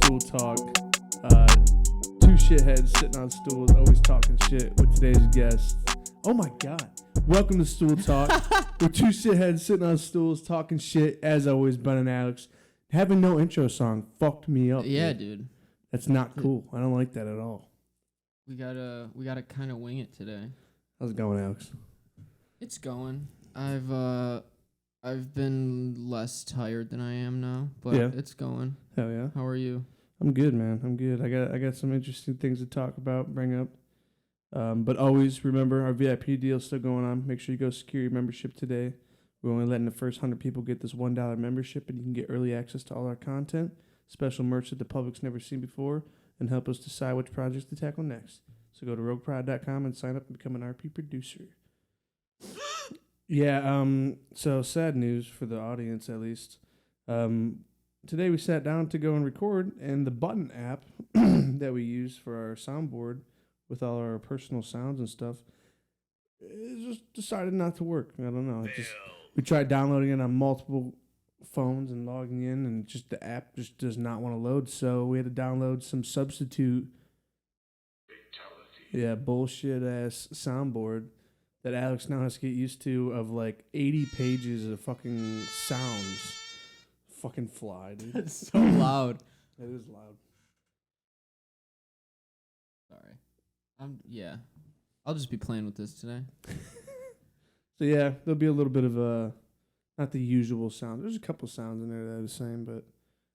Stool Talk. Two shitheads sitting on stools, always talking shit with today's guest. Oh my god. Welcome to Stool Talk. We're two shitheads sitting on stools talking shit, as always, Ben and Alex. Having no intro song fucked me up. Yeah, dude. That's not cool. I don't like that at all. We gotta kind of wing it today. How's it going, Alex? It's going. I've been less tired than I am now, but Yeah. it's going. Hell yeah. How are you? I'm good, man. I'm good. I got some interesting things to talk about, bring up. But always remember our VIP deal still going on. Make sure you go secure your membership today. We're only letting the first 100 people get this $1 membership, and you can get early access to all our content, special merch that the public's never seen before, and help us decide which projects to tackle next. So go to rogueprod.com and sign up and become an RP producer. Yeah, so sad news for the audience, at least. Today we sat down to go and record, and the button app that we use for our soundboard with all our personal sounds and stuff, it just decided not to work. I don't know. We tried downloading it on multiple phones and logging in, and just the app just does not want to load. So we had to download some substitute, bullshit ass soundboard that Alex now has to get used to, of like 80 pages of fucking sounds. Fucking fly, dude. It's so loud. It is loud. Sorry. I'll just be playing with this today. So yeah, there'll be a little bit of not the usual sound. There's a couple sounds in there that are the same, but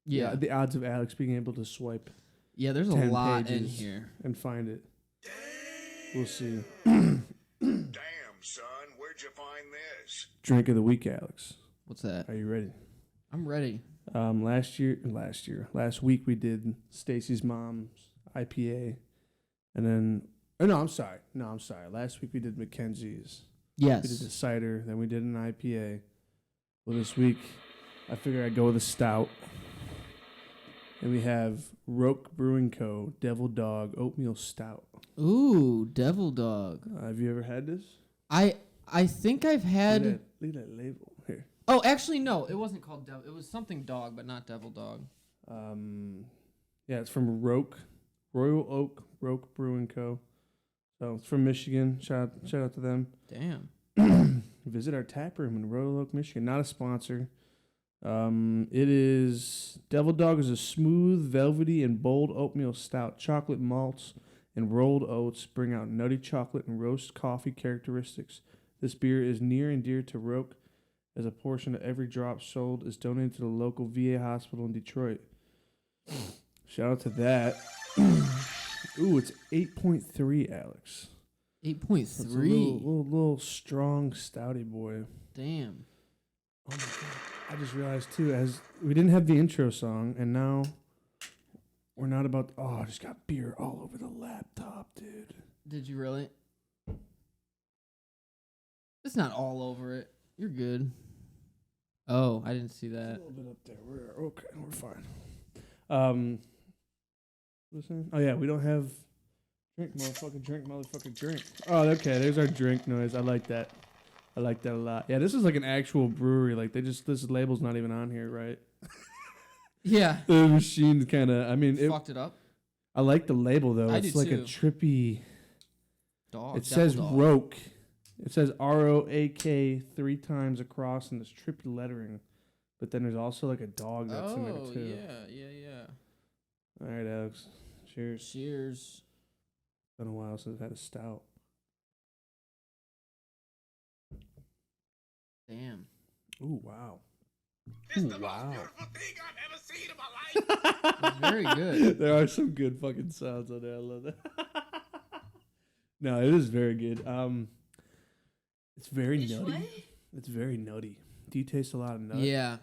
Yeah. the odds of Alex being able to swipe Yeah, there's a 10 lot in pages here. and find it. We'll see. Damn, son, where'd you find this? Drink of the week, Alex. What's that? Are you ready? I'm ready. Last week we did Stacy's mom's IPA, and then I'm sorry. Last week we did Mackenzie's. Yes. We did the cider, then we did an IPA. Well, this week I figure I'd go with a stout, and we have Roak Brewing Co. Devil Dog Oatmeal Stout. Ooh, Devil Dog. Have you ever had this? I think I've had. Look at that label here. Oh, actually, no. It wasn't called Devil. It was something dog, but not Devil Dog. Yeah, it's from Roak, Royal Oak Roak Brewing Co. So it's from Michigan. Shout out to them. Damn. Visit our tap room in Royal Oak, Michigan. Not a sponsor. It is Devil Dog is a smooth, velvety, and bold oatmeal stout. Chocolate malts and rolled oats bring out nutty chocolate and roast coffee characteristics. This beer is near and dear to Roak, as a portion of every drop sold is donated to the local VA hospital in Detroit. Shout out to that. Ooh, it's 8.3, Alex. 8.3. It's a little strong stouty boy. Damn. Oh my god! I just realized too, as we didn't have the intro song, and now we're not about. I just got beer all over the laptop, dude. Did you really? It's not all over it. You're good. Oh, I didn't see A that. little bit up there. We're okay. We're fine. Listen. Oh yeah, we don't have drink, motherfucker, drink. Oh, okay. There's our drink noise. I like that. I like that a lot. Yeah, this is like an actual brewery. Like this label's not even on here, right? Yeah. The machine kind of. I mean, Fucked it up. I like the label though. I It's do like a too. trippy. Dog. It says Devil Dog. Roak. It says ROAK 3 times across in this trippy lettering, but then there's also like a dog that's in there Oh, too. yeah. All right, Alex. Cheers. Cheers. Been a while since I've had a stout. Damn. Ooh, wow. It's Ooh, the wow. most beautiful thing I've ever seen in my life. It's very good. There are some good fucking sounds on there. I love that. No, it is very good. It's very nutty. It's very nutty. Do you taste a lot of nut? Yeah.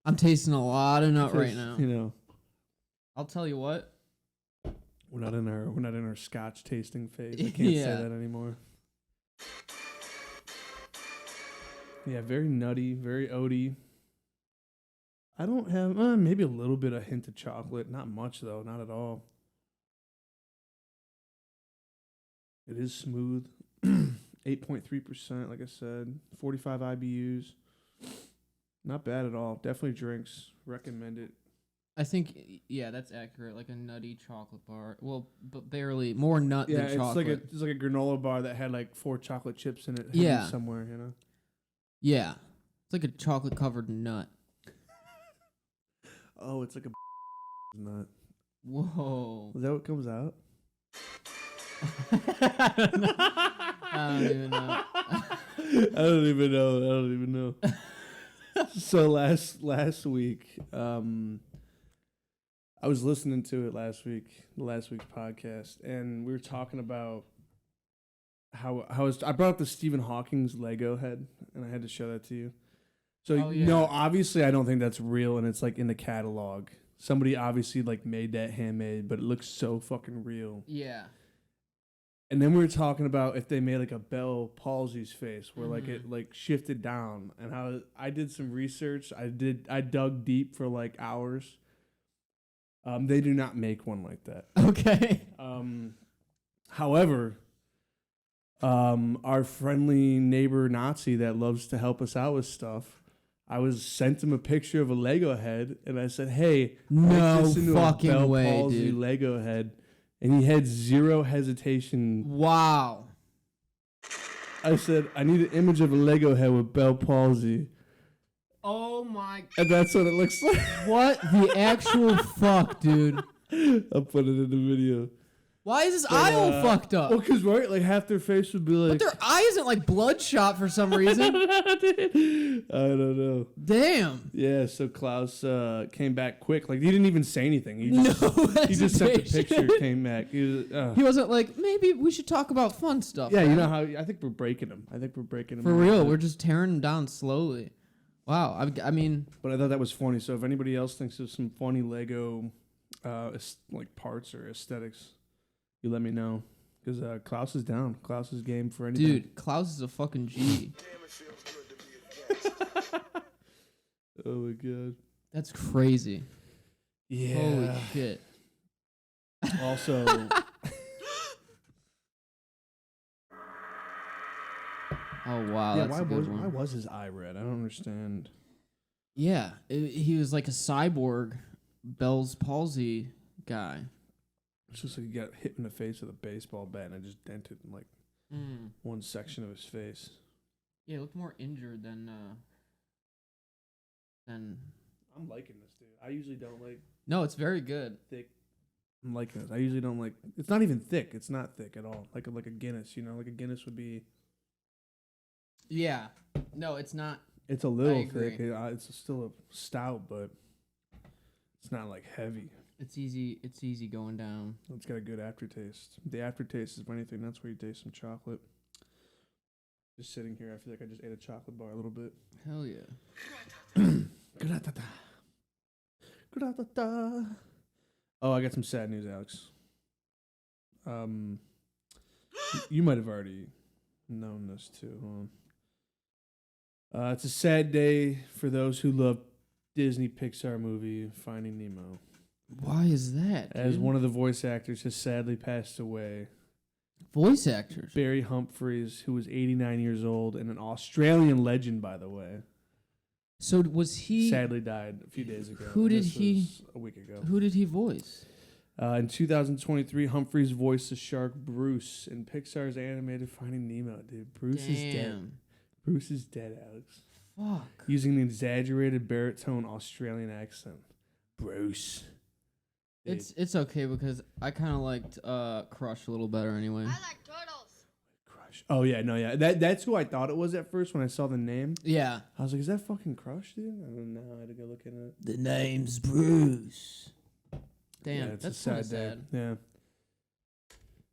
I'm tasting a lot of nut right now. You know, I'll tell you what. we're not in our Scotch tasting phase. I can't Yeah. say that anymore. Yeah, very nutty, very oaty. I don't have maybe a little bit of hint of chocolate. Not much though, not at all. It is smooth. 8.3%, like I said. 45 IBUs. Not bad at all. Definitely drinks. Recommend it. I think, yeah, that's accurate. Like a nutty chocolate bar. Well, but barely more nut Yeah, than it's chocolate. it's like a granola bar that had like 4 chocolate chips in it. Yeah. Somewhere, you know. Yeah, it's like a chocolate covered nut. Oh, it's like a nut. Whoa. Is that what comes out? I don't even know. I don't even know. So last week, I was listening to it last week's podcast, and we were talking about I brought up the Stephen Hawking's Lego head, and I had to show that to you. So no, obviously I don't think that's real, and it's like in the catalog. Somebody obviously like made that handmade, but it looks so fucking real. Yeah. And then we were talking about if they made like a Bell Palsy's face where like it like shifted down, and how I did some research. I dug deep for like hours. They do not make one like that. Okay. However, our friendly neighbor Nazi that loves to help us out with stuff, I sent him a picture of a Lego head, and I said, "Hey, no make this into fucking a Bell way, Palsy dude. Lego head." And he had zero hesitation. Wow. I said, "I need an image of a Lego head with Bell Palsy." Oh my. And that's what it looks like. What the actual fuck, dude? I'll put it in the video. Why is his eye all fucked up? Well, because, right, like half their face would be like... But their eye isn't like bloodshot for some reason. I don't know. Damn. Yeah, so Klaus came back quick. Like, he didn't even say anything. He No just sent the hesitation. picture, came back. He wasn't like, maybe we should talk about fun stuff. Yeah, man. you know how... I think we're breaking him. For real, we're just tearing him down slowly. Wow, I mean... But I thought that was funny. So if anybody else thinks of some funny Lego like parts or aesthetics... You let me know, because Klaus is down. Klaus is game for anything. Dude, Klaus is a fucking G. Damn, it feels good to be a guest. Oh my god. That's crazy. Yeah. Holy shit. Also. Oh wow, Yeah. that's a good one. Why was his eye red? I don't understand. Yeah, he was like a cyborg Bell's palsy guy. It's just like he got hit in the face with a baseball bat and it just dented in like one section of his face. Yeah, he looked more injured than. I'm liking this, dude. I usually don't like No, it's very good. thick. I'm liking this. I usually don't like. It's not even thick. It's not thick at all. Like a Guinness, you know, like a Guinness would be. Yeah. No, it's not. It's a little agree. thick. It's still a stout, but it's not like heavy. It's easy. It's easy going down. It's got a good aftertaste. The aftertaste is anything. That's where you taste some chocolate. Just sitting here, I feel like I just ate a chocolate bar a little bit. Hell yeah. Oh, I got some sad news, Alex. You might have already known this too. It's a sad day for those who love Disney Pixar movie Finding Nemo. Why is that? As dude? one of the voice actors has sadly passed away. Voice actors. Barry Humphries, who was 89 years old and an Australian legend, by the way. So was he? Sadly died a few days ago. Who did This he? was a week ago. Who did he voice? In 2023, Humphries voiced the shark Bruce in Pixar's animated Finding Nemo. Dude, Bruce is dead. Bruce is dead, Alex. Fuck. Using an exaggerated baritone Australian accent. Bruce. Dude. It's okay because I kind of liked Crush a little better anyway. I like turtles. Crush. Oh yeah, no, yeah. That's who I thought it was at first when I saw the name. Yeah. I was like, is that fucking Crush, dude? I don't know. I had to go look at it. The name's Bruce. Damn, it's that's a kind of sad day. sad. Yeah.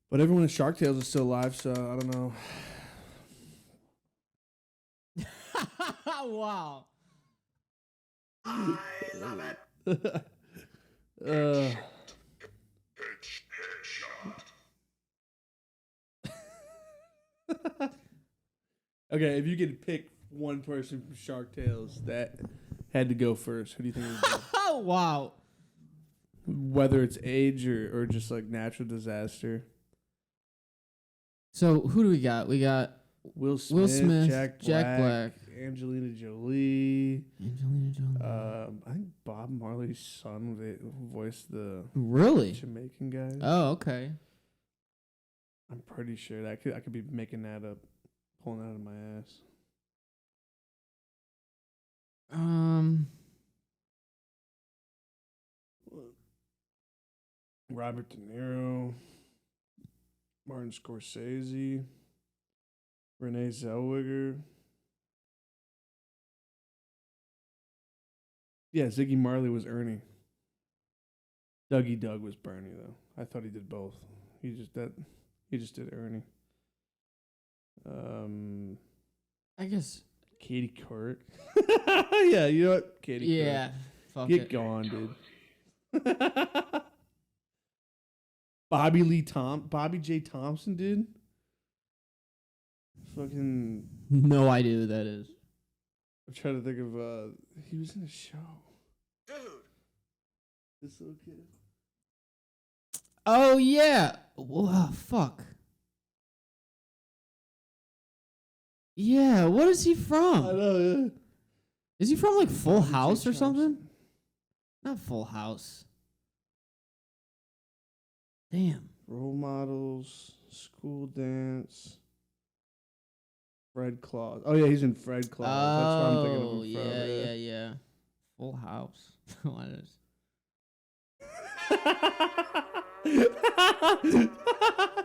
But everyone in Shark Tales is still alive, so I don't know. Wow. I love it. Okay, if you could pick one person from Shark Tales that had to go first, who do you think it would be? Oh wow. Whether it's age or just like natural disaster. So who do we got? We got Will Smith, Will Smith, Jack Jack Black. Angelina Jolie. Angelina Jolie. I think Bob Marley's son voiced the Really? Jamaican guy. Oh, okay. I'm pretty sure I could be making that up, pulling that out of my ass. Robert De Niro, Martin Scorsese, Renee Zellweger. Yeah, Ziggy Marley was Ernie. Dougie Doug was Bernie, though. I thought he did both. He just did Ernie. I guess. Katie Couric. Yeah, you know what? Katie Couric. Yeah. Fuck Get it. going, dude. Bobby J. Thompson, dude. Fucking. No idea who that is. I'm trying to think of. He was in a show. Dude. This little kid. Oh yeah. Whoa, fuck. Yeah. What is he from? I know. Yeah. Is he from like Full Bobby J. House or something? Thompson. Not Full House. Damn. Role models, school dance. Fred Claus. Oh yeah, he's in Fred Claus. That's what I'm thinking of him from. Yeah. Full House. What is?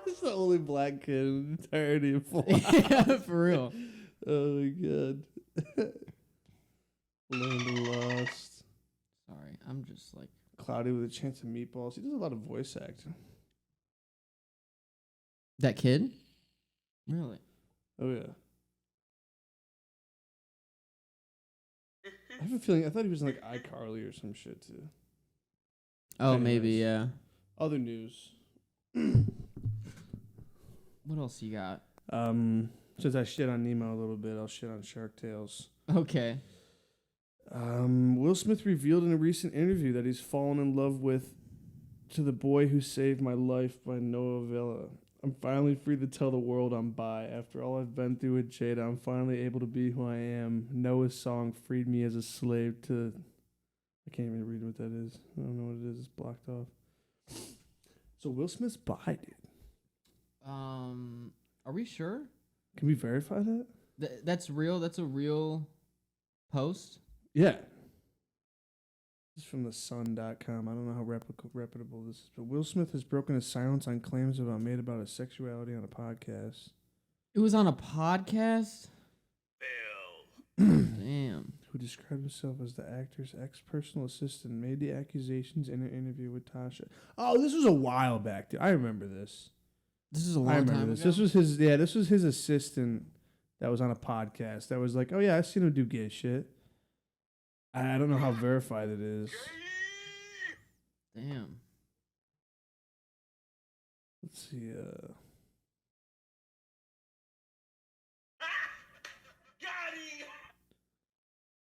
He's the only black kid in the entirety of Full House. Yeah, for real. Oh my god. Land of Lost. Sorry, I'm just like. Cloudy with a Chance of Meatballs. He does a lot of voice acting. That kid? Really? Oh yeah. I have a feeling I thought he was in like iCarly or some shit too. Oh, Anyways. maybe, yeah. Other news. What else you got? Since I shit on Nemo a little bit, I'll shit on Shark Tales. Okay. Will Smith revealed in a recent interview that he's fallen in love with To the Boy Who Saved My Life by Noah Villa. I'm finally free to tell the world I'm bi. After all I've been through with Jada, I'm finally able to be who I am. Noah's song freed me as a slave to... I can't even read what that is. I don't know what it is. It's blocked off. So Will Smith's bi, dude. Are we sure? Can we verify that? That's real? That's a real post? Yeah. This is from the sun.com. I don't know how reputable this is, but Will Smith has broken his silence on claims made about his sexuality on a podcast. It was on a podcast? Bill. Damn. Who described himself as the actor's ex-personal assistant, made the accusations in an interview with Tasha. Oh, this was a while back, dude. I remember this. This is a long I remember time this. ago? This was his assistant that was on a podcast that was like, oh yeah, I've seen him do gay shit. I don't know how verified it is. Damn. Let's see.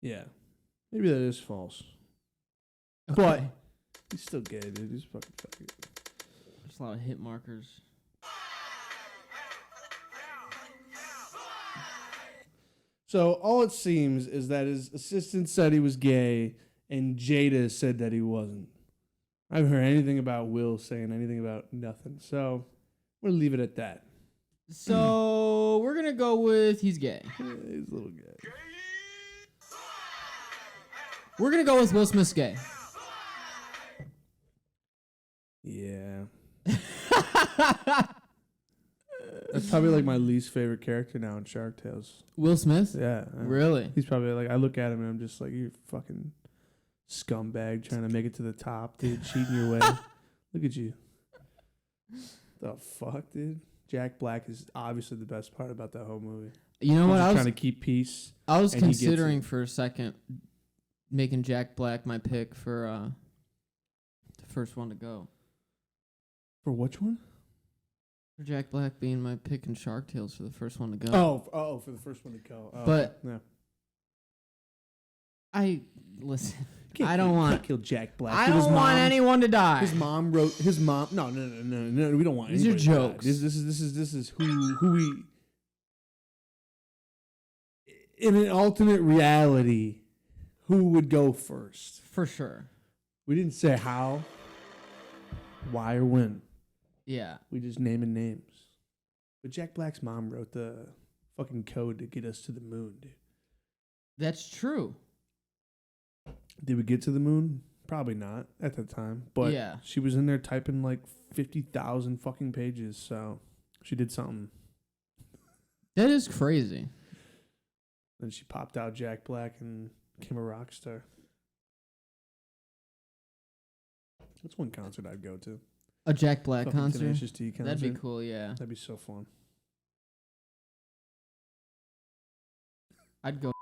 Yeah. Maybe that is false. Okay. But he's still gay, dude. He's fucking fucking. There's a lot of hit markers. So all it seems is that his assistant said he was gay, and Jada said that he wasn't. I haven't heard anything about Will saying anything about nothing. So we'll leave it at that. So we're gonna go with he's gay. Yeah, he's a little gay. We're gonna go with Will Smith's gay. Yeah. That's probably like my least favorite character now in Shark Tales. Will Smith? Yeah. Really? He's probably like, I look at him and I'm just like, you fucking scumbag trying to make it to the top, dude, cheating your way. Look at you. The fuck, dude? Jack Black is obviously the best part about that whole movie. You know what? He's trying to keep peace. I was and he gets considering it. for a second making Jack Black my pick for the first one to go. For which one? For Jack Black being my pick in Shark Tales for the first one to go. Oh, for the first one to go. Oh, But- yeah. Listen. Can't I don't kill- want- can't kill Jack Black. I Dude, his don't want mom- anyone to die. His mom wrote his mom. No. We don't want. These are anybody to die. jokes. This is who we. in an alternate reality, who would go first? For sure. We didn't say how, why, or when. Yeah. We just naming names. But Jack Black's mom wrote the fucking code to get us to the moon, dude. That's true. Did we get to the moon? Probably not at the time. But yeah. She was in there typing like 50,000 fucking pages, so she did something. That is crazy. Then she popped out Jack Black and became a rock star. That's one concert I'd go to. A Jack Black Fucking concert? Tenacious D concert. That'd be cool, yeah. That'd be so fun. I'd go.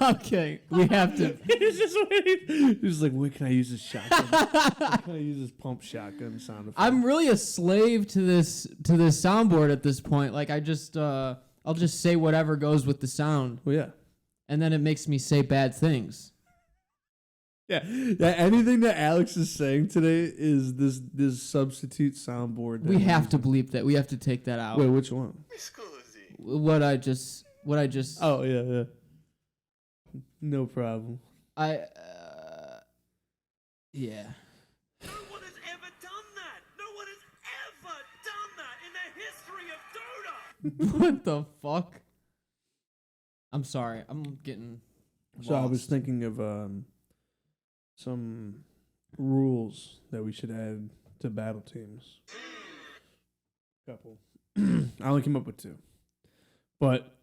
Okay, we have to. He's just waiting. He's like, "Wait, can I use this shotgun? Can I use this pump shotgun sound effect?" I'm really a slave to this soundboard at this point. Like I'll just say whatever goes with the sound. Well, yeah, and then it makes me say bad things. yeah. Anything that Alex is saying today is this substitute soundboard. We have to bleep that. We have to take that out. Wait, which one? What I just. Oh yeah. No problem. Yeah. No one has ever done that. No one has ever done that in the history of Dota. What the fuck? I'm sorry. I'm getting. So I was lost. thinking of some rules that we should add to battle teams. Couple. I only came up with 2, but.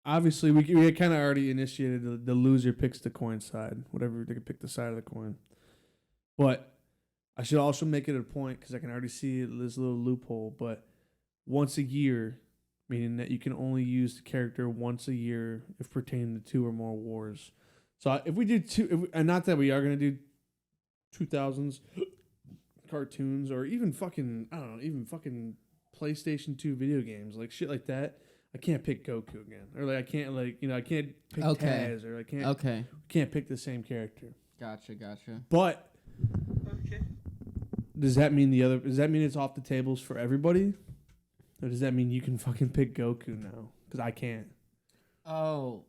Obviously, we kind of already initiated the loser picks the coin side, whatever they can pick the side of the coin. But I should also make it a point because I can already see this little loophole. But once a year, meaning that you can only use the character once a year if pertaining to 2 or more wars. So if we do 2, and not that we are gonna do 2000s cartoons or even fucking PlayStation 2 video games like shit like that. I can't pick Goku again, or like I can't pick Taz, or I can't pick the same character. Gotcha. But does that mean it's off the tables for everybody, or does that mean you can fucking pick Goku now? Because I can't. Oh,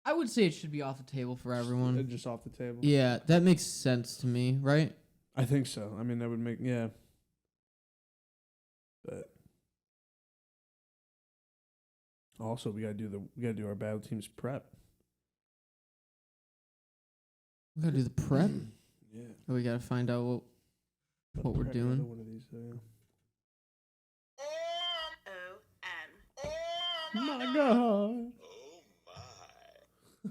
I would say it should be off the table for everyone. Just off the table. Yeah, that makes sense to me, right? I think so. I mean, that would make But also, we gotta do our battle teams prep. We gotta do the prep. Yeah. We gotta find out what we're doing. One of these, yeah. O-N. My God.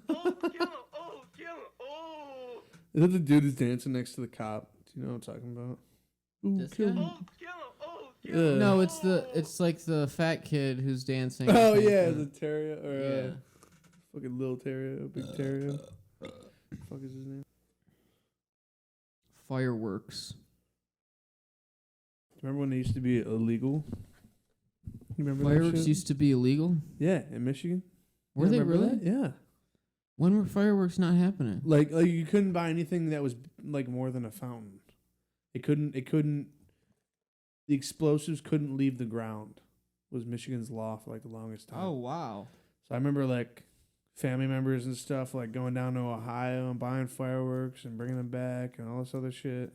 Oh, killer. Oh, killer. Oh. Is that the dude who's dancing next to the cop? Do you know what I'm talking about? Ooh, This kill guy? me. Oh, killer. Oh, killer. No, it's like the fat kid who's dancing. Oh I think. yeah, the terrier or Yeah. fucking little terrier, big terrier. Fuck is his name? Fireworks. Remember when they used to be illegal? You remember that Fireworks shit? used to be illegal. Yeah, in Michigan. Were You they remember really? that? Yeah. When were fireworks not happening? Like you couldn't buy anything that was like more than a fountain. It couldn't. The explosives couldn't leave the ground. Was Michigan's law for like the longest time. Oh wow. So I remember like family members and stuff like going down to Ohio and buying fireworks and bringing them back and all this other shit.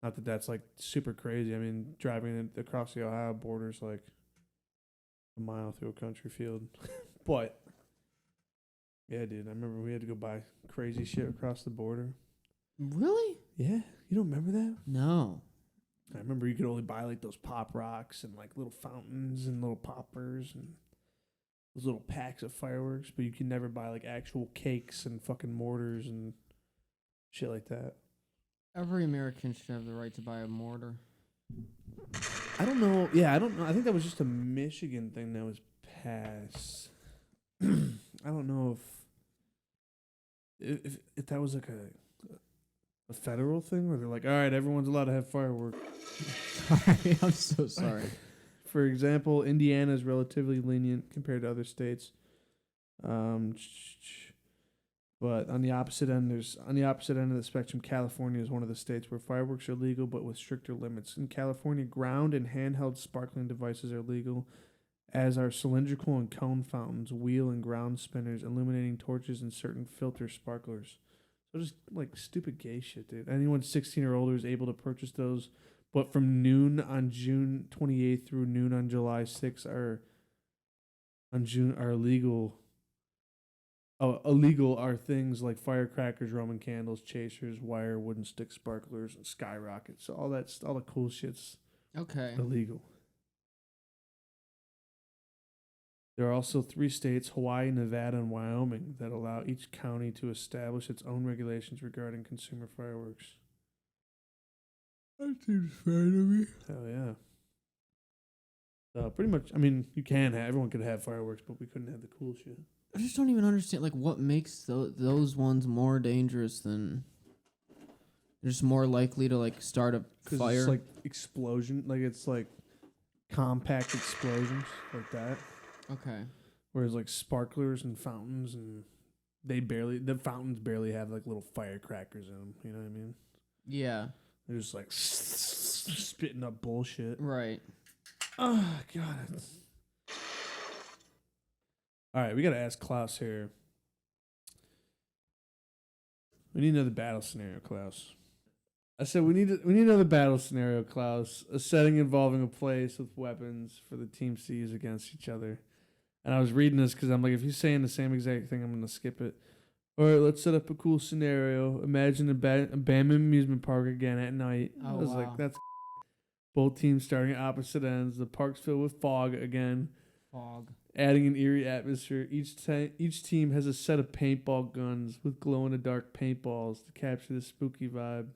Not that that's like super crazy. I mean, driving across the Ohio border's like a mile through a country field. But yeah, dude, I remember we had to go buy crazy shit across the border. Really? Yeah, you don't remember that? No. I remember you could only buy like those pop rocks and like little fountains and little poppers and those little packs of fireworks, but you can never buy like actual cakes and fucking mortars and shit like that. Every American should have the right to buy a mortar. I don't know. Yeah, I don't know. I think that was just a Michigan thing that was passed. I don't know if that was like a federal thing where they're like, all right, everyone's allowed to have fireworks. Sorry, I'm so sorry. For example, Indiana is relatively lenient compared to other states. But on the opposite end of the spectrum, California is one of the states where fireworks are legal, but with stricter limits. In California, ground and handheld sparkling devices are legal, as are cylindrical and cone fountains, wheel and ground spinners, illuminating torches, and certain filter sparklers. So just like stupid gay shit, dude. Anyone 16 or older is able to purchase those, but from noon on June 28th through noon on July 6th are illegal. Oh, illegal are things like firecrackers, Roman candles, chasers, wire, wooden stick sparklers, and skyrockets. So all the cool shit's Okay. illegal. There are also 3 states, Hawaii, Nevada, and Wyoming, that allow each county to establish its own regulations regarding consumer fireworks. That seems fair to me. Hell yeah. So pretty much, I mean, everyone could have fireworks, but we couldn't have the cool shit. I just don't even understand, like, what makes those ones more dangerous than... They're just more likely to, like, start a fire? It's like explosion, like it's like compact explosions like that. Okay. Whereas like sparklers and fountains, and the fountains barely have like little firecrackers in them. You know what I mean? Yeah. They're just like spitting up bullshit. Right. Oh God. All right, we gotta ask Klaus here. We need another battle scenario, Klaus. I said we need another battle scenario, Klaus. A setting involving a place with weapons for the teams to use against each other. And I was reading this because I'm like, if he's saying the same exact thing, I'm gonna skip it. All right, let's set up a cool scenario. Imagine abandoned amusement park again at night. Oh, I was wow. like, that's both teams starting at opposite ends. The park's filled with fog again. Fog. Adding an eerie atmosphere. Each team has a set of paintball guns with glow-in-the-dark paintballs to capture the spooky vibe.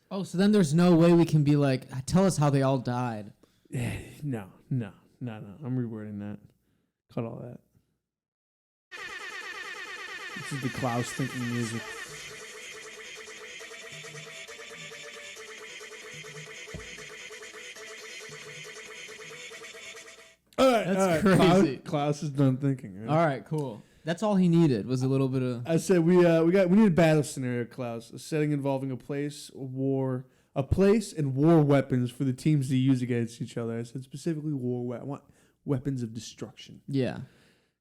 Oh, so then there's no way we can be like, tell us how they all died. No. I'm rewording that. Cut all that. This is the Klaus thinking music. All right, That's Klaus, crazy. Klaus is done thinking. Right? All right, cool. That's all he needed was a little bit of... I said we need a battle scenario, Klaus. A setting involving a place and war weapons for the teams to use against each other. I said specifically I want weapons of destruction. Yeah.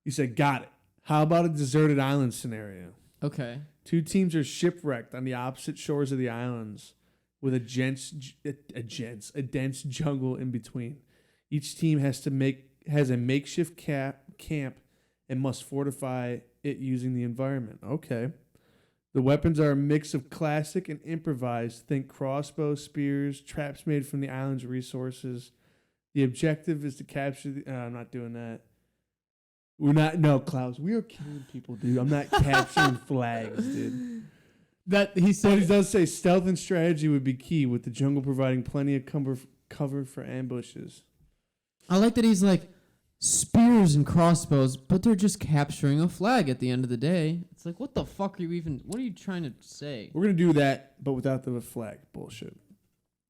You said got it. How about a deserted island scenario? Okay. 2 teams are shipwrecked on the opposite shores of the islands with a dense jungle in between. Each team has a makeshift camp and must fortify it using the environment. Okay. The weapons are a mix of classic and improvised. Think crossbow, spears, traps made from the island's resources. The objective is to capture I'm not doing that. Klaus. We are killing people, dude. I'm not capturing flags, dude. That he said. But he does say stealth and strategy would be key, with the jungle providing plenty of cover for ambushes. I like that he's like spears and crossbows, but they're just capturing a flag at the end of the day. It's like, what the fuck are you even? What are you trying to say? We're gonna do that, but without the flag bullshit.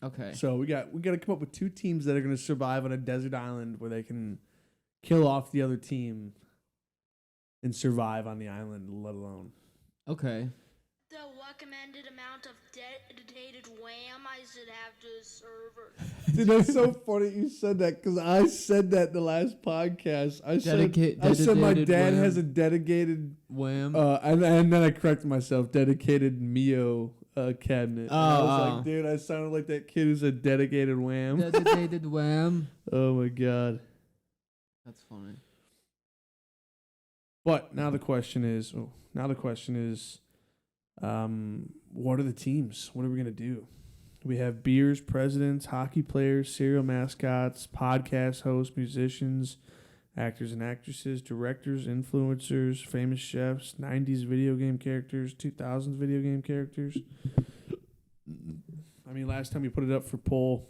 Okay. So we got to come up with 2 teams that are gonna survive on a desert island where they can kill off the other team and survive on the island, let alone. Okay. The recommended amount of dedicated wham I should have to the server. Dude, that's so funny you said that, because I said that in the last podcast. I said my dedicated dad wham. has a dedicated Wham. and then I corrected myself, dedicated Mio cabinet. I was like, dude, I sounded like that kid who's a dedicated wham. Dedicated wham. Oh my god. That's funny. But now the question is, what are the teams? What are we gonna do? We have beers, presidents, hockey players, cereal mascots, podcast hosts, musicians, actors and actresses, directors, influencers, famous chefs, 90s video game characters, 2000s video game characters. I mean, last time we put it up for poll,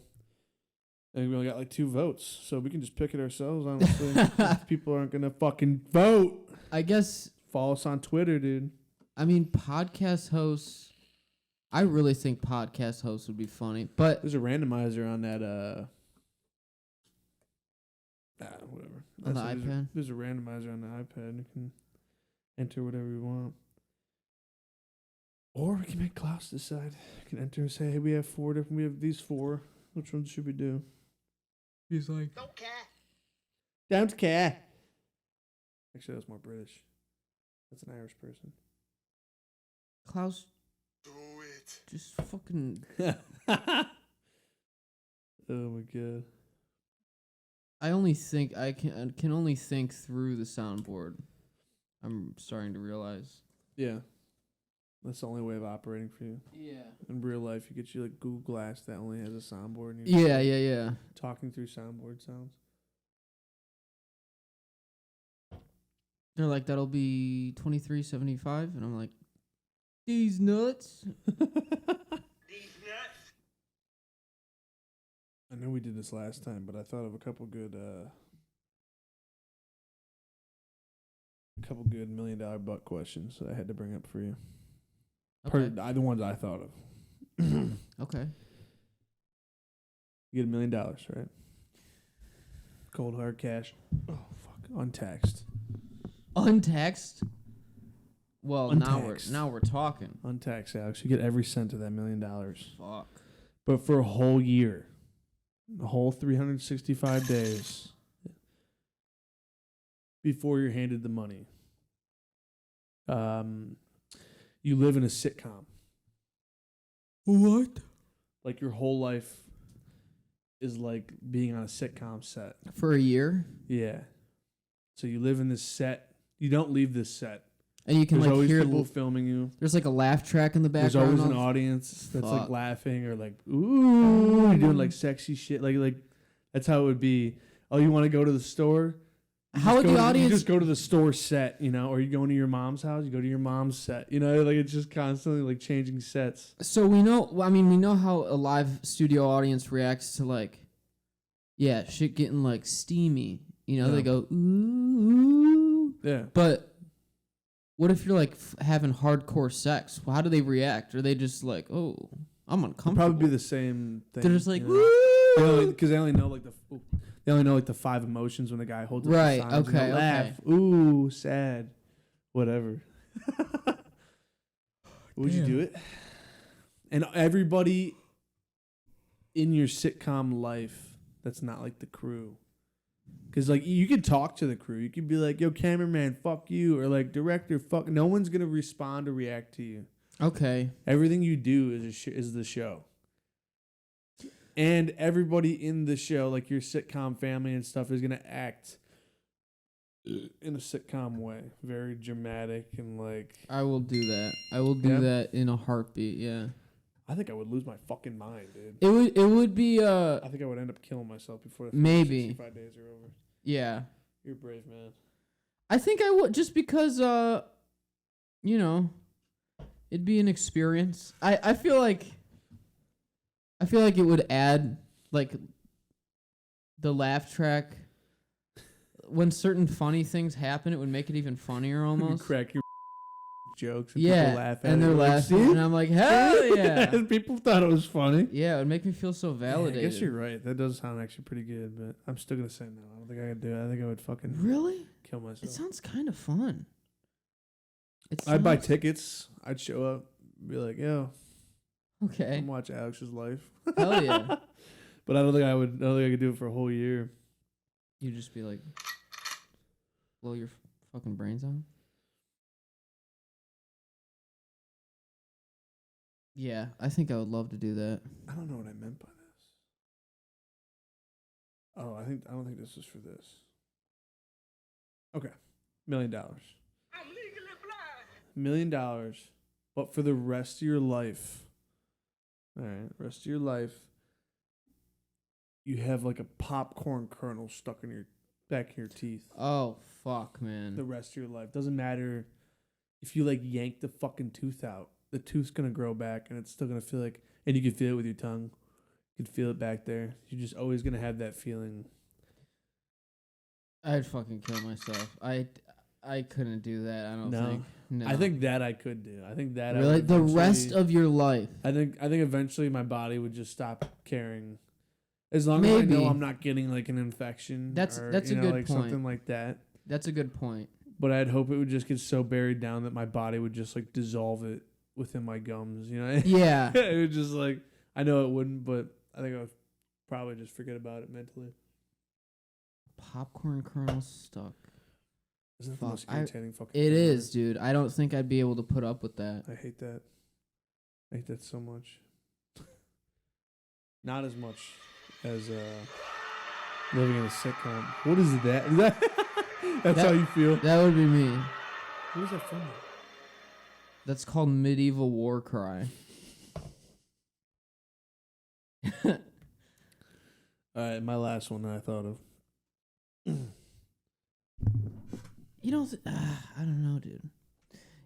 I think we only got like 2 votes, so we can just pick it ourselves, honestly. If people aren't going to fucking vote. I guess. Follow us on Twitter, dude. I mean, podcast hosts. I really think podcast hosts would be funny, but There's a randomizer on that, whatever. On the iPad? There's a randomizer on the iPad. You can enter whatever you want. Or we can make Klaus decide. We can enter and say, hey, we have these four. Which ones should we do? He's like, Don't care. don't care. Actually, that's more British. That's an Irish person. Klaus, Do it. just fucking. Oh my god. I only think I can only think through the soundboard. I'm starting to realize. Yeah. That's the only way of operating for you. Yeah. In real life, you get you like Google Glass that only has a soundboard. And you're just, Yeah. talking through soundboard sounds. They're like, that'll be $23.75, and I'm like, these nuts. These nuts. I know we did this last time, but I thought of a couple good $1 million butt questions that I had to bring up for you. Okay. The ones I thought of. Okay. You get $1 million, right? Cold hard cash. Oh fuck, untaxed. Untaxed. Well, Untaxed. now we're talking. Untaxed, Alex. You get every cent of that $1 million. Fuck. But for a whole year, a whole 365 days before you're handed the money, you live in a sitcom. What? Like your whole life is like being on a sitcom set. For a year? Yeah. So you live in this set. You don't leave this set. And you can There's like always hear people filming you. there's like a laugh track in the There's background. always an of- audience that's like Fuck. laughing or like, ooh, you're doing like sexy shit. Like that's how it would be. Oh, you want to go to the store? You How just would go the to audience You just go to the store set, you know, or you going to your mom's house, you go to your mom's set. You know, like it's just constantly like changing sets. So we know we know how a live studio audience reacts to like shit getting like steamy. You know, Yeah. they go ooh. Yeah. But what if you're like having hardcore sex? How do they react? Are they just like, "Oh, I'm It'd uncomfortable"? probably be the same thing. They're just like, you know? "Woo!" Because they only know like the 5 emotions when the guy holds up the Right, signs, you know, okay, laugh, ooh, sad, whatever. Would you do it? And everybody in your sitcom life that's not like the crew. Because like you could talk to the crew. You could be like, yo, cameraman, fuck you. Or like, director, fuck. No one's going to respond or react to you. Okay. Everything you do is the show. And everybody in the show, like your sitcom family and stuff, is going to act in a sitcom way. Very dramatic and like... I will do that. I will do Yeah? that in a heartbeat, yeah. I think I would lose my fucking mind, dude. It would be I think I would end up killing myself before the Maybe. 65 days are over. yeah. You're a brave man. I think I would just because you know, it'd be an experience. I feel like it would add like the laugh track when certain funny things happen, it would make it even funnier You almost. crack your jokes and Yeah, people laugh at and it. they're You're like, laughing, "See?" and I'm like, hell yeah, And people thought it was funny. yeah. It would make me feel so Yeah, validated. I guess you're right. That does sound actually pretty good, but I'm still gonna say no. I don't think I could do it. I think I would fucking Really? kill It myself. sounds kind of fun. I'd buy sounds- tickets. I'd show up, be like, yo, Okay. come watch Alex's life. Hell yeah. But I don't think I could do it for a whole year. You just be like, blow your fucking brains out. Yeah, I think I would love to do that. I don't know what I meant by this. Oh, I don't think this is for this. Okay. $1 million. I'm legally blind. $1 million, but for the rest of your life. All right, rest of your life, you have like a popcorn kernel stuck in your back of your teeth. Oh, fuck, man. The rest of your life. Doesn't matter if you like yank the fucking tooth out. The tooth's gonna grow back and it's still gonna feel like, and you can feel it with your tongue. You can feel it back there. You're just always gonna have that feeling. I'd fucking kill myself. I couldn't do that. I don't No. think. No. I think that I could do. I think that I really would the rest eventually- of your life. I think eventually my body would just stop caring. As long as I know Maybe. I'm not getting like an infection. That's or, a you know, good like point. something like that. That's a good point. But I'd hope it would just get so buried down that my body would just like dissolve it within my gums. You know, Yeah. it was just like I know it wouldn't, but I think I would probably just forget about it mentally. Popcorn kernel stuck. Isn't that the Fuck, most irritating fucking? It thing ever? is, dude. I don't think I'd be able to put up with that. I hate that. I hate that so much. Not as much as living in a sitcom. What is that? Is that that's how you feel? That would be me. Who's that from? That's called medieval war cry. All right, my last one that I thought of. You don't. I don't know, dude.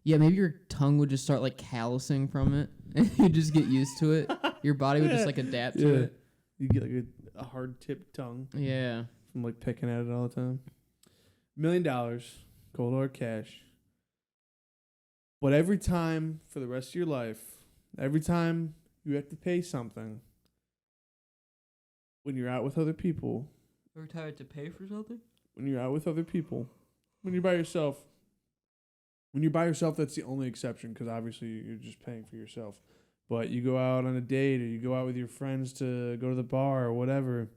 Yeah, maybe your tongue would just start like callousing from it, and you just get used to it. Your body would just like adapt to it. You get like a hard tipped tongue Yeah. from like picking at it all the time. $1 million, cold hard cash. But every time for the rest of your life, every time you have to pay something, when you're out with other people, Every time I have to pay for something? when you're out with other people, when you're by yourself, that's the only exception because obviously you're just paying for yourself. But you go out on a date or you go out with your friends to go to the bar or whatever.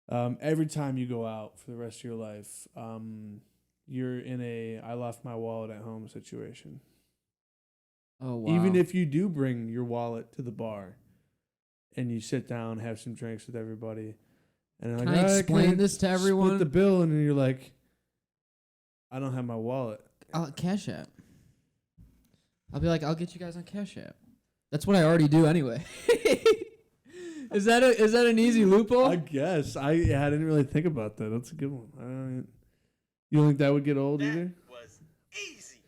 Every time you go out for the rest of your life, you're in a I left my wallet at home situation. Oh, wow. Even if you do bring your wallet to the bar and you sit down, have some drinks with everybody, and they're Can like, I explain this to split everyone? the bill, and then you're like, I don't have my wallet. Cash App. I'll be like, I'll get you guys on Cash App. That's what I already do anyway. Is that an easy loophole? I guess. I didn't really think about that. That's a good one. You don't think that would get old That either? was easy.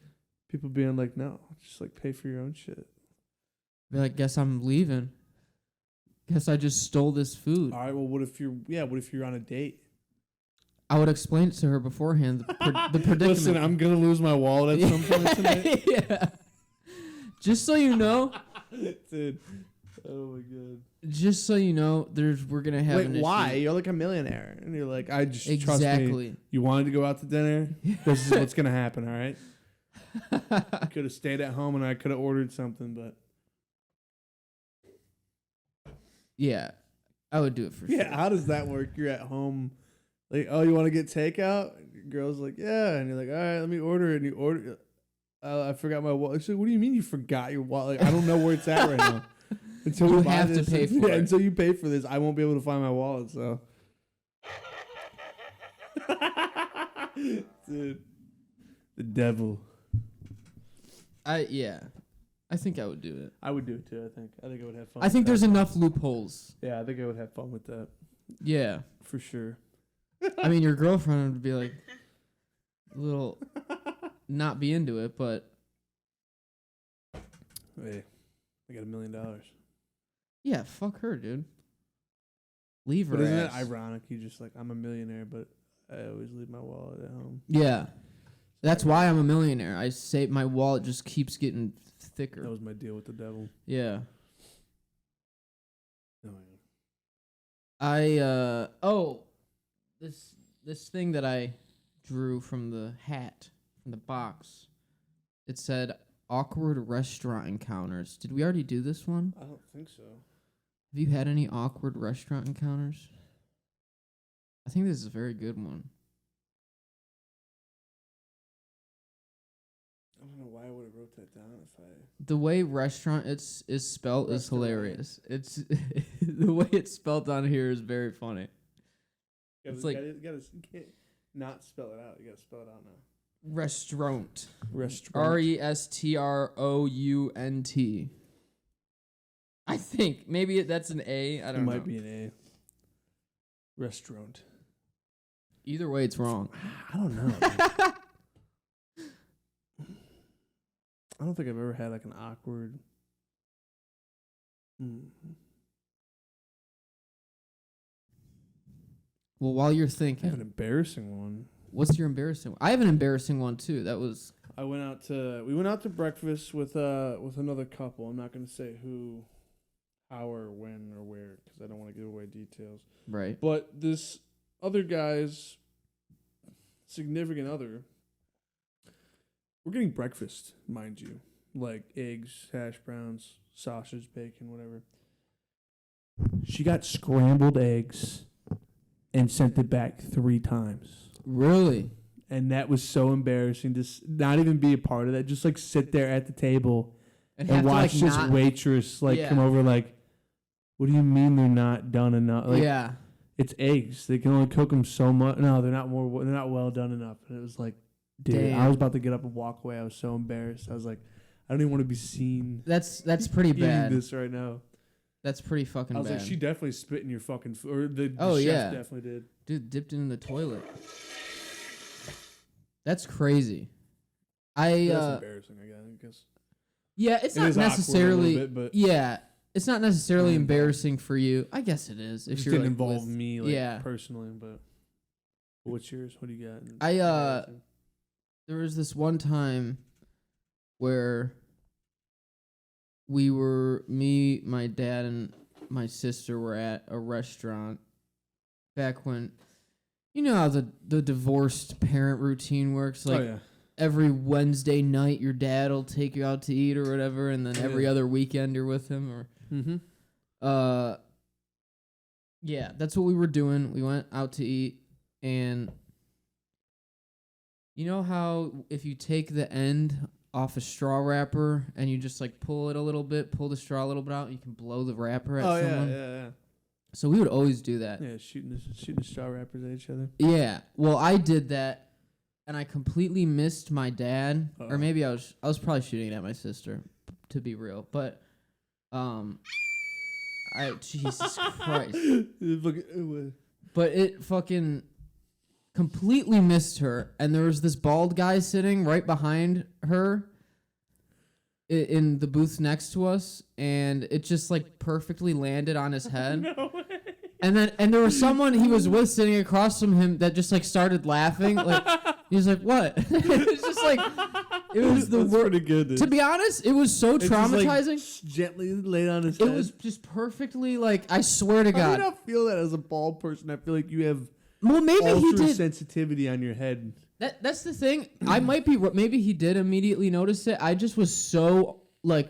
People being like, no, just like pay for your own shit. Be like, guess I'm leaving. Guess I just stole this food. All right. Well, what if you're on a date? I would explain it to her beforehand. The predicament. Listen, I'm gonna lose my wallet at some point tonight. Yeah. Just so you know. Dude. Oh my god. Just so you know, we're gonna have an Wait, why? issue. You're like a millionaire, and you're like, I just trust Exactly. me. You wanted to go out to dinner. This is what's gonna happen. All right. I could have stayed at home and I could have ordered something, but Yeah, I would do it for sure. yeah, how does that work? You're at home, like, oh, you want to get takeout? Your girl's like, yeah, and you're like, all right, let me order it. And you order. I forgot my wallet. She's like, what do you mean you forgot your wallet? Like, I don't know where it's at right now. Until You we buy have to this. pay for it. Until you pay for this, I won't be able to find my wallet. So, dude, the devil. I think I would do it. I would do it too. I think I would have fun. I think with there's that. enough loopholes. Yeah, I think I would have fun with that Yeah. for sure. I mean, your girlfriend would be like a little not be into it, but Hey, I got $1 million. yeah, fuck her, dude. Leave her. But isn't it ass. ironic? You just like, I'm a millionaire, but I always leave my wallet at home. Yeah. That's why I'm a millionaire. I say my wallet just keeps getting thicker. That was my deal with the devil. Yeah. Oh, yeah. This thing that I drew from the hat, from the box. It said awkward restaurant encounters. Did we already do this one? I don't think so. Have you had any awkward restaurant encounters? I think this is a very good one. I don't know why I would have wrote that down if I... The way restaurant is spelled is Restaurant. hilarious. It's the way it's spelled on here is very funny. It's like- you can't not spell it out. You gotta spell it out now. Restaurant. Restaurant. Restrount. I think maybe that's an A. I It don't know. might be an A. Restaurant. Either way, it's wrong. I don't know. I don't think I've ever had like an awkward. Well, while you're I have an thinking, embarrassing one. what's your embarrassing one? I have an embarrassing one too. That was We went out to breakfast with another couple. I'm not gonna say who, how, or when, or where because I don't want to give away details. right. But this other guy's significant other, we're getting breakfast, mind you. like eggs, hash browns, sausage, bacon, whatever. She got scrambled eggs and sent it back 3 times. Really? And that was so embarrassing to not even be a part of that. Just like sit there at the table and watch this waitress come over like, what do you mean they're not done enough? Like, yeah. It's eggs. They can only cook them so much. No, they're not well done enough. And it was like, dude, damn. I was about to get up and walk away. I was so embarrassed. I was like, I don't even want to be seen. That's pretty bad. Eating this right now. That's pretty fucking bad. I was like, she definitely spit in your fucking food. Or the chef definitely did. Dude, dipped it in the toilet. That's crazy. That's embarrassing, I guess. Yeah, it's not necessarily. Bit, but it's not necessarily embarrassing for you. I guess it is. If it you're didn't like involve me, personally. But what's yours? What do you got? There was this one time where me, my dad, and my sister were at a restaurant back when, you know how the divorced parent routine works? Like, every Wednesday night your dad will take you out to eat or whatever, and then every other weekend you're with him. Or yeah, that's what we were doing. We went out to eat, and you know how if you take the end off a straw wrapper and you just like pull it a little bit, pull the straw a little bit out, you can blow the wrapper at someone? Yeah. So we would always do that. Yeah, shooting the straw wrappers at each other. Yeah. Well, I did that, and I completely missed my dad. Or maybe I was probably shooting it at my sister, to be real. But Jesus Christ. But it fucking completely missed her, and there was this bald guy sitting right behind her in the booth next to us, and it just like perfectly landed on his head. No way. And there was someone he was with sitting across from him that just like started laughing. Like he was like, "What?" It's just like it was the worst. Pretty good. To be honest, it was so traumatizing. Just, like, gently laid on his head. It was just perfectly like, I swear to God. I do not feel that as a bald person. I feel like you have maybe he did sensitivity on your head. That's the thing. I might be. Maybe he did immediately notice it. I just was so like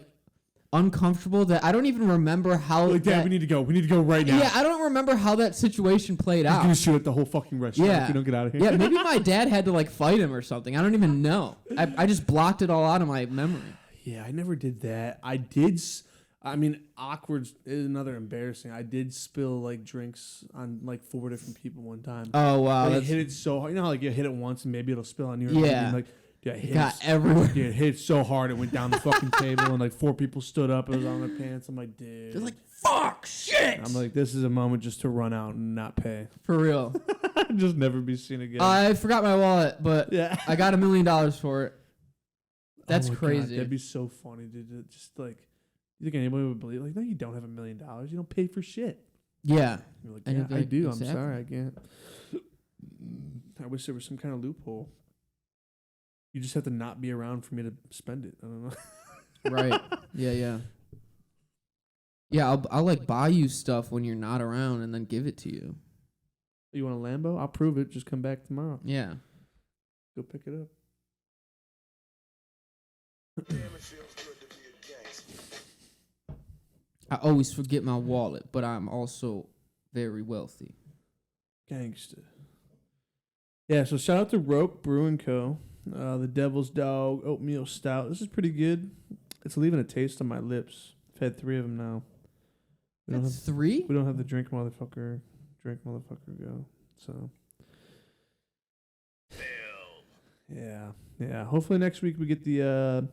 uncomfortable that I don't even remember how. Like, Dad, we need to go. We need to go right now. Yeah, I don't remember how that situation played out. He's gonna shoot at the whole fucking restaurant if we don't get out of here. Yeah, maybe my dad had to like fight him or something. I don't even know. I just blocked it all out of my memory. Yeah, I never did that. Awkward is another embarrassing. I did spill like drinks on like 4 different people one time. Oh wow! I hit it so hard. You know how like you hit it once and maybe it'll spill on you. Yeah. Like, dude, it got everywhere. Dude, it hit so hard it went down the fucking table and like 4 people stood up. It was on their pants. I'm like, dude. They're like, fuck, shit. I'm like, this is a moment just to run out and not pay. For real. Just never be seen again. I forgot my wallet, but I got $1 million for it. That's crazy. God, that'd be so funny, dude. Just like, you think anybody would believe? Like, no, you don't have $1 million. You don't pay for shit. Yeah. You're like, yeah, I do. Exactly. I'm sorry, I can't. I wish there was some kind of loophole. You just have to not be around for me to spend it. I don't know. Right. Yeah. Yeah, I'll like buy you stuff when you're not around and then give it to you. You want a Lambo? I'll prove it. Just come back tomorrow. Yeah. Go pick it up. I always forget my wallet, but I'm also very wealthy. Gangster. Yeah, so shout out to Roak Brewing Co. The Devil's Dog Oatmeal Stout. This is pretty good. It's leaving a taste on my lips. I've had 3 of them now. That's 3? We don't have the drink motherfucker go. So. Yeah. Hopefully next week we get the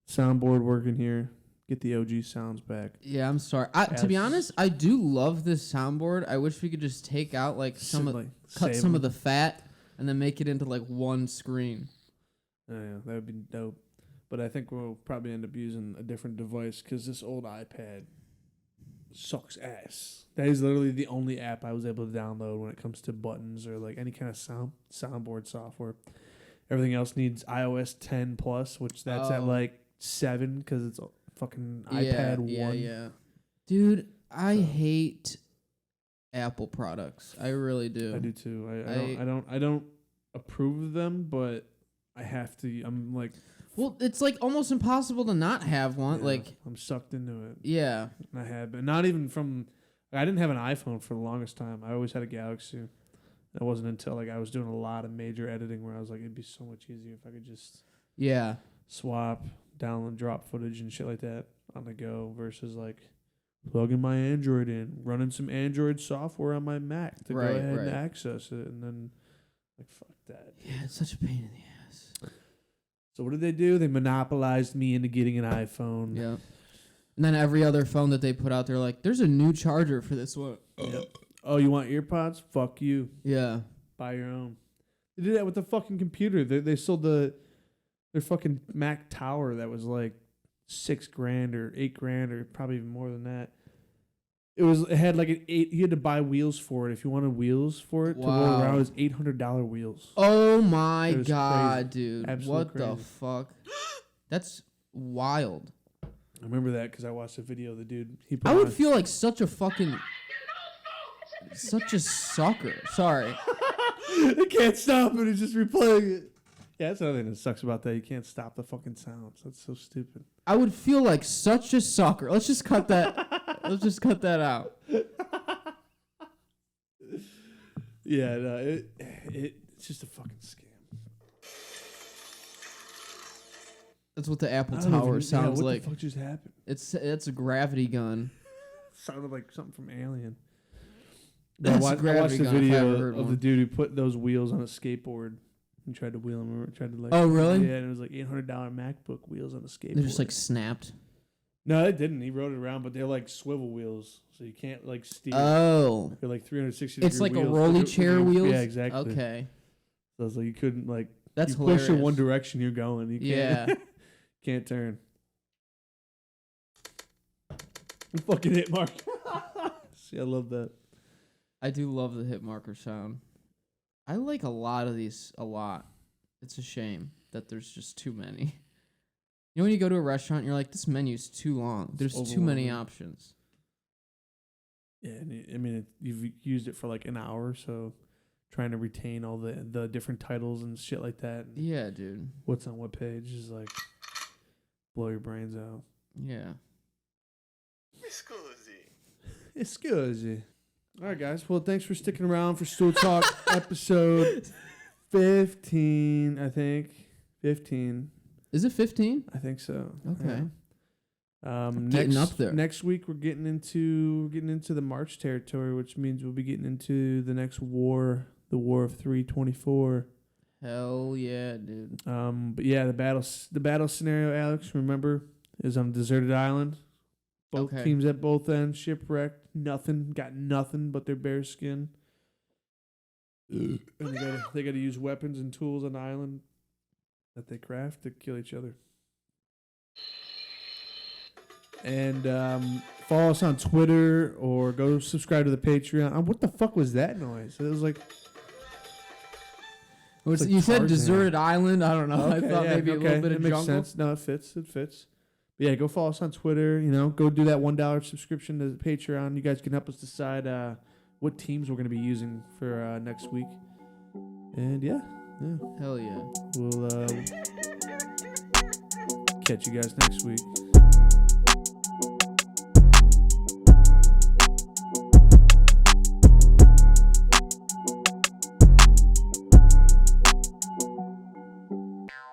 soundboard working here. Get the OG sounds back. Yeah, I'm sorry. To be honest, I do love this soundboard. I wish we could just take out like cut some of the fat and then make it into like one screen. Yeah, that would be dope. But I think we'll probably end up using a different device because this old iPad sucks ass. That is literally the only app I was able to download when it comes to buttons or like any kind of soundboard software. Everything else needs iOS 10 plus, which that's at like 7 because it's fucking iPad 1. Yeah. Dude, I hate Apple products. I really do. I do too. I don't approve of them, but I have to. I'm like Well, it's like almost impossible to not have one. Yeah, Like, I'm sucked into it. yeah. And I had, but not even from. I didn't have an iPhone for the longest time. I always had a Galaxy. It wasn't until like I was doing a lot of major editing where I was like, it'd be so much easier if I could just Yeah. swap, download, drop footage and shit like that on the go versus like plugging my Android in, running some Android software on my Mac to Right, go ahead right. and access it, and then like fuck that. Yeah, it's such a pain in the ass. So what did they do? They monopolized me into getting an iPhone. Yeah. And then every other phone that they put out, they're like, there's a new charger for this one. Yep. Oh, you want earpods? Fuck you. Yeah. Buy your own. They did that with the fucking computer. They sold their fucking Mac Tower that was like $6,000 or $8,000 or probably even more than that. It had like you had to buy wheels for it. If you wanted wheels for it to roll Wow. around, it was $800 wheels. Oh my It was god, crazy. dude. Absolute What the crazy. fuck? That's wild. I remember that because I watched a video of the dude. He put I would on- feel like such a fucking... Such a sucker. Sorry. I can't stop it. It's just replaying it. Yeah, that's another thing that sucks about that. You can't stop the fucking sounds. That's so stupid. I would feel like such a sucker. Let's just cut that. Let's just cut that out. Yeah, no, it's just a fucking scam. That's what the Apple I don't Tower even- sounds what like. the fuck just happened? It's a gravity gun. Sounded like something from Alien. That's I a watched gravity the gun, if I video ever heard of the one. dude who put those wheels on a skateboard and tried to wheel them. Tried to like. Oh, really? Yeah, and it was like $800 MacBook wheels on a skateboard. They're just like snapped. No, it didn't. He rode it around, but they're like swivel wheels, so you can't like steer. Oh. They're like 360. It's like wheels. a rolly Look at- chair look at- wheels? Yeah, exactly. Okay. So it's like you couldn't like. That's you hilarious. push in one direction, you're going. You can't. Yeah. Can't turn. Fucking hit mark. See, I love that. I do love the hit marker sound. I like a lot of these a lot. It's a shame that there's just too many. You know when you go to a restaurant and you're like, this menu's too long. There's too many overwhelming. options. Yeah, and I mean, you've used it for like an hour, so trying to retain all the different titles and shit like that. And Yeah, dude. what's on what page is like blow your brains out. Yeah. Excuse. All right, guys. Well, thanks for sticking around for Stool Talk episode 15, I think. 15. Is it 15? I think so. Okay. Yeah. Getting Next, up there. Next week we're getting into the March territory, which means we'll be getting into the next war, the War of 324. Hell yeah, dude. But yeah, the battle scenario, Alex, remember, is on a deserted island. Both Okay. teams at both ends, shipwrecked, got nothing but their bare skin. And they gotta use weapons and tools on the island that they craft to kill each other. And follow us on Twitter or go subscribe to the Patreon. What the fuck was that noise? It was like Was, like you said Tarzan. deserted island. I don't know. I Okay, thought yeah, maybe a little bit it of makes jungle. sense. No, it fits. But yeah, go follow us on Twitter. Go do that $1 subscription to the Patreon. You guys can help us decide what teams we're going to be using for next week. And yeah. Hell yeah. We'll catch you guys next week.